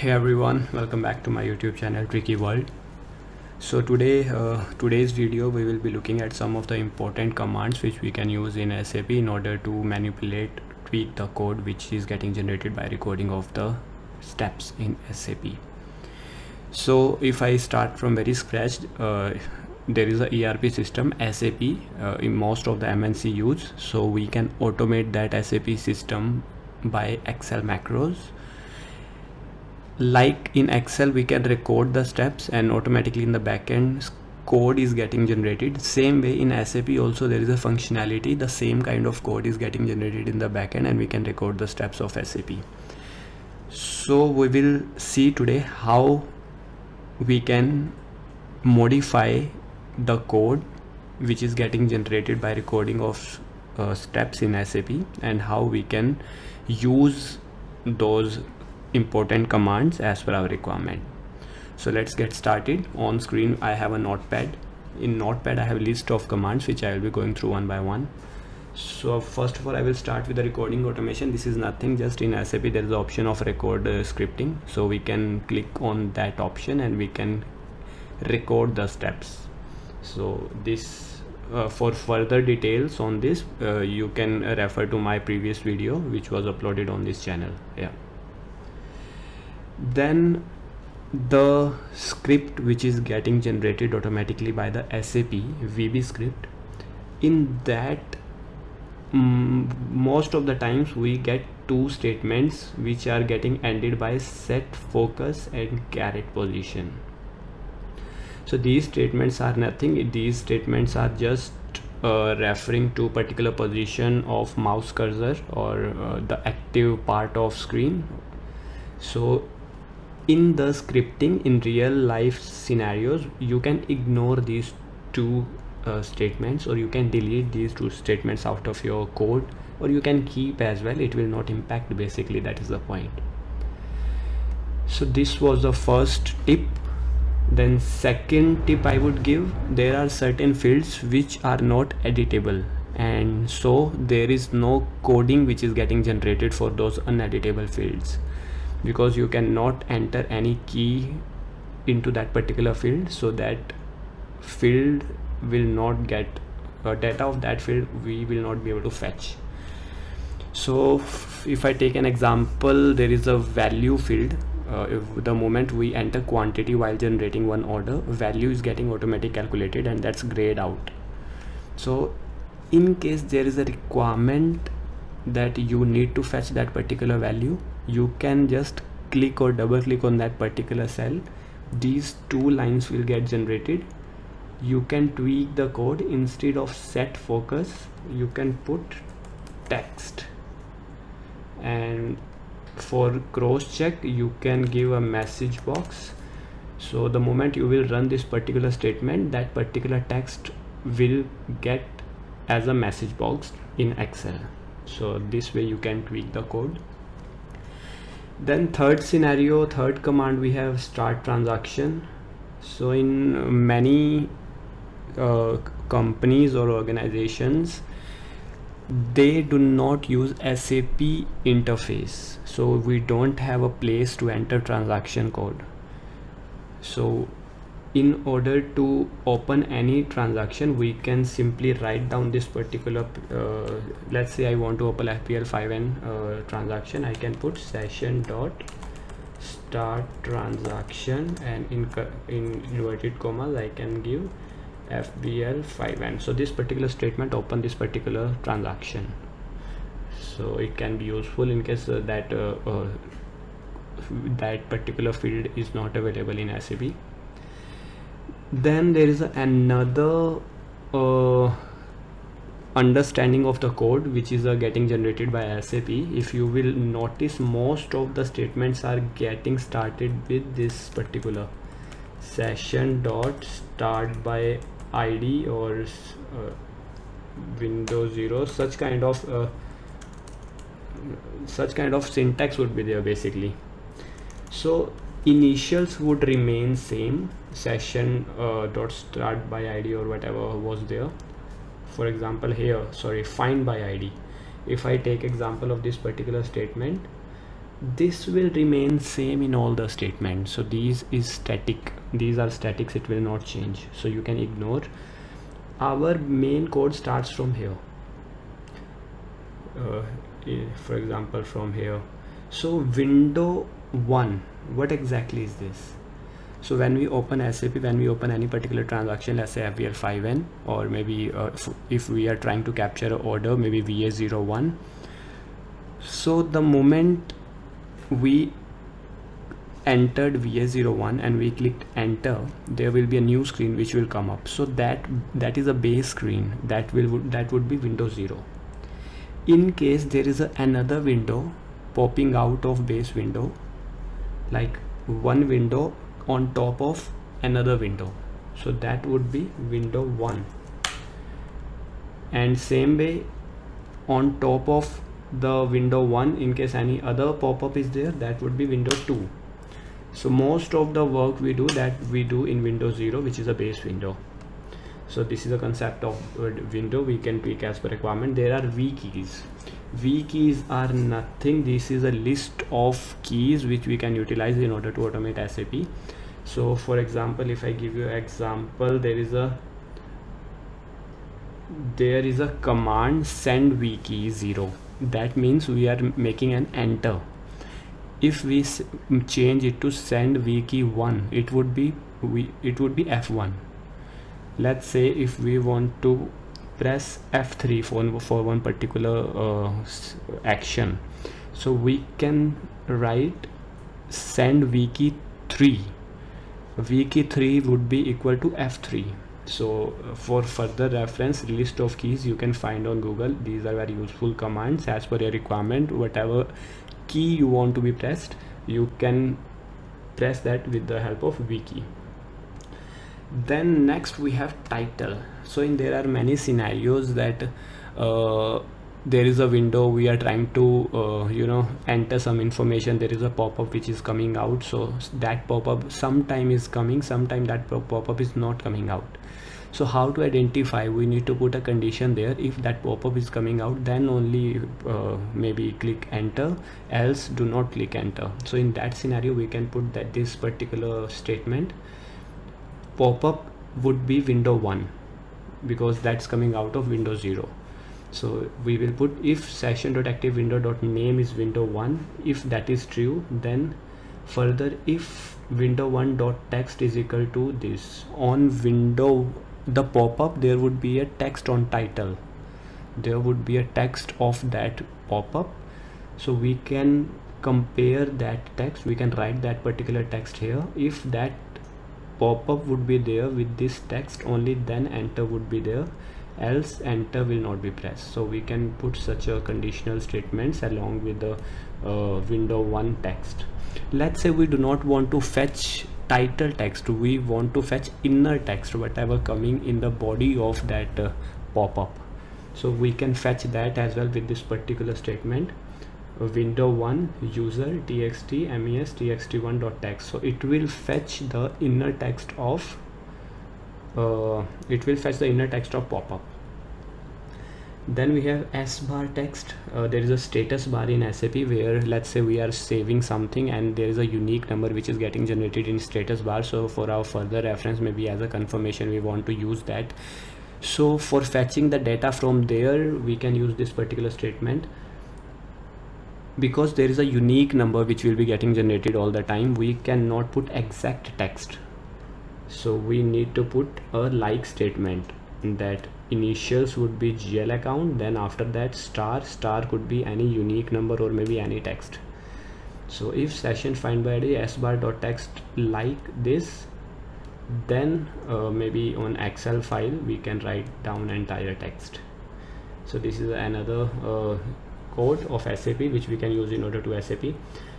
Hey everyone, welcome back to my YouTube channel Tricky World. So today's video we will be looking at some of the important commands which we can use in SAP in order to tweak the code which is getting generated by recording of the steps in SAP. So if I start from very scratch, there is a ERP system SAP in most of the MNC use, so we can automate that SAP system by Excel macros. Like in Excel we can record the steps and automatically in the backend code is getting generated. Same way in SAP also there is a functionality, the same kind of code is getting generated in the backend and we can record the steps of SAP. So we will see today how we can modify the code which is getting generated by recording of steps in SAP and how we can use those important commands as per our requirement. So let's get started. On screen I have a notepad. In notepad I have a list of commands which I will be going through one by one. So first of all I will start with the recording automation. This is nothing, just in SAP there is the option of record scripting, so we can click on that option and we can record the steps. So this for further details on this you can refer to my previous video which was uploaded on this channel. Then the script which is getting generated automatically by the SAP VB script, in that most of the times we get two statements which are getting ended by set, focus and caret position. So these statements are nothing, these statements are just referring to particular position of mouse cursor or the active part of screen. So in the scripting, in real life scenarios, you can ignore these two statements, or you can delete these two statements out of your code, or you can keep as well. It will not impact, basically that is the point. So this was the first tip. Then second tip I would give, there are certain fields which are not editable, and so there is no coding which is getting generated for those uneditable fields, because you cannot enter any key into that particular field, so that field will not get data of that field we will not be able to fetch. So if I take an example, there is a value field. If the moment we enter quantity while generating one order, value is getting automatically calculated and that's grayed out. So in case there is a requirement that you need to fetch that particular value, you can just click or double click on that particular cell. These two lines will get generated. You can tweak the code. Instead of set focus, you can put text, and for cross check you can give a message box. So the moment you will run this particular statement, that particular text will get as a message box in Excel. So this way you can tweak the code. Then third scenario, third command, we have start transaction. So in many companies or organizations, they do not use SAP interface, so we don't have a place to enter transaction code. So in order to open any transaction, we can simply write down this particular let's say I want to open FPL5N transaction. I can put session dot start transaction, and in inverted commas I can give FBL5N. so this particular statement open this particular transaction. So it can be useful in case that that particular field is not available in SAP. Then there is another understanding of the code which is getting generated by SAP. If you will notice, most of the statements are getting started with this particular session dot start by ID or Windows 0. Such kind of syntax would be there basically. So initials would remain same, session dot start by ID or whatever was there. For example here, sorry, find by ID. If I take example of this particular statement, this will remain same in all the statements. So these is static, these are statics, it will not change, so you can ignore. Our main code starts from here, for example from here. So window 1, what exactly is this? So when we open SAP, when we open any particular transaction, let's say FBL 5N, or maybe if we are trying to capture an order, maybe VA01. So the moment we entered VA01 and we clicked enter, there will be a new screen which will come up. So that is a base screen, that would be Windows 0. In case there is another window popping out of base window, like one window on top of another window, so that would be window 1. And same way on top of the window 1, in case any other pop-up is there, that would be window 2. So most of the work we do in Windows 0, which is a base window. So this is a concept of window, we can tweak as per requirement. There are V keys. V keys are nothing, this is a list of keys which we can utilize in order to automate SAP. So for example, if I give you an example, there is a command send V key 0. That means we are making an enter. If we change it to send V key 1, it would be F1. Let's say if we want to press F3 for one particular action, so we can write send V key 3. V key 3 would be equal to F3. So for further reference, list of keys you can find on Google. These are very useful commands as per your requirement. Whatever key you want to be pressed, you can press that with the help of V key. Then next we have title. So there are many scenarios that there is a window, we are trying to enter some information, there is a pop-up which is coming out. So that pop-up sometime is coming, sometime that pop-up is not coming out. So how to identify? We need to put a condition there. If that pop-up is coming out, then only maybe click enter, else do not click enter. So in that scenario we can put that this particular statement, pop-up would be window 1, because that's coming out of Windows 0. So we will put if session.activeWindow.name is window 1. If that is true, then further if window1.text is equal to this, on window the pop-up there would be a text on title, there would be a text of that pop-up. So we can compare that text, we can write that particular text here. If that pop-up would be there with this text only, then enter would be there, else enter will not be pressed. So we can put such a conditional statements along with the window 1 text. Let's say we do not want to fetch title text, we want to fetch inner text, whatever coming in the body of that pop-up. So we can fetch that as well with this particular statement, window 1 user txt mes txt1.text. So it will fetch the inner text of pop-up. Then we have S bar text. There is a status bar in SAP where let's say we are saving something and there is a unique number which is getting generated in status bar. So for our further reference, maybe as a confirmation, we want to use that. So for fetching the data from there, we can use this particular statement. Because there is a unique number which will be getting generated all the time, we cannot put exact text. So we need to put a like statement, that initials would be GL account, then after that star could be any unique number or maybe any text. So if session find by ID sbar.text like this, then maybe on Excel file we can write down entire text. So this is another code of SAP which we can use in order to SAP.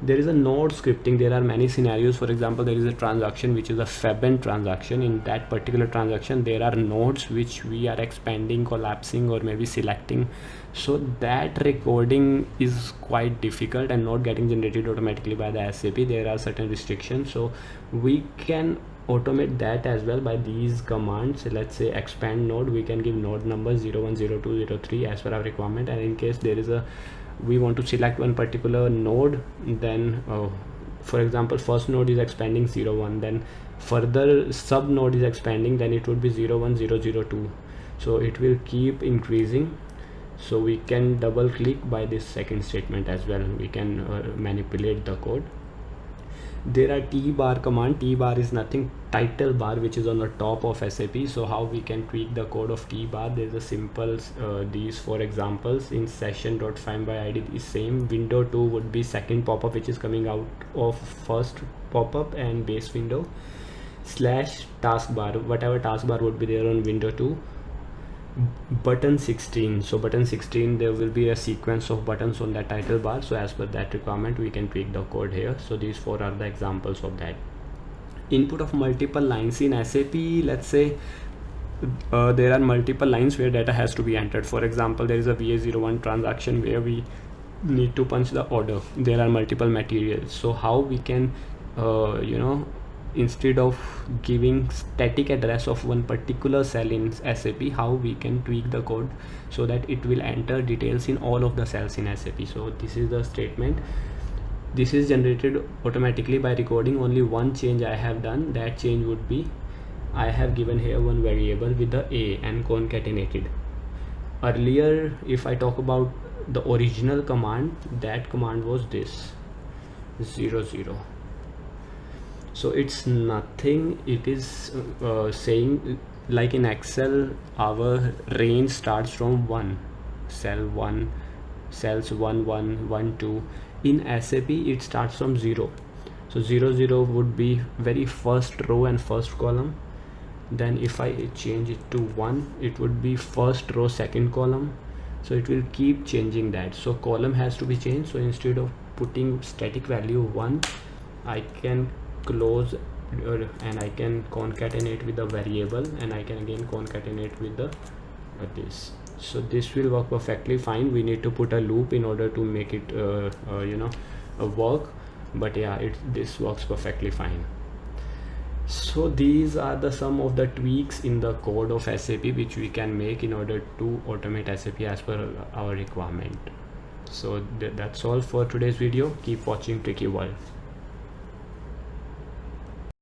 There is a node scripting. There are many scenarios. For example, there is a transaction which is a FEBN transaction. In that particular transaction there are nodes which we are expanding, collapsing, or maybe selecting. So that recording is quite difficult and not getting generated automatically by the SAP. There are certain restrictions, so we can automate that as well by these commands. Let's say expand node, we can give node number 01, 02, 03 as per our requirement, and in case there is a we want to select one particular node, then for example first node is expanding 0 1, then further sub node is expanding, then it would be 0 1 0 0 2, so it will keep increasing. So we can double click by this second statement as well, we can manipulate the code. There are T bar command. T bar is nothing, title bar, which is on the top of SAP. So how we can tweak the code of T bar? There's a simple these 4 examples in session.find by id is same. Window 2 would be second pop-up which is coming out of first pop-up, and base window slash taskbar, whatever taskbar would be there on window 2. Button 16, so button 16 there will be a sequence of buttons on that title bar, so as per that requirement we can tweak the code here. So these 4 are the examples of that. Input of multiple lines in SAP, let's say there are multiple lines where data has to be entered. For example, there is a VA01 transaction where we need to punch the order. There are multiple materials, so how we can instead of giving static address of one particular cell in SAP, how we can tweak the code so that it will enter details in all of the cells in SAP. So this is the statement. This is generated automatically by recording only one change I have done. That change would be, I have given here one variable with the A and concatenated. Earlier, if I talk about the original command, that command was this 0 0. So it's nothing, it is saying like in Excel our range starts from 1, cell 1, cells 1 1 1 2. In SAP it starts from 0, so 0 0 would be very first row and first column. Then if I change it to 1, it would be first row second column, so it will keep changing that. So column has to be changed, so instead of putting static value 1, I can close and I can concatenate with the variable, and I can again concatenate with the this. So this will work perfectly fine. We need to put a loop in order to make it work, but yeah, this works perfectly fine. So these are the some of the tweaks in the code of SAP which we can make in order to automate SAP as per our requirement. So that's all for today's video. Keep watching Tricky World.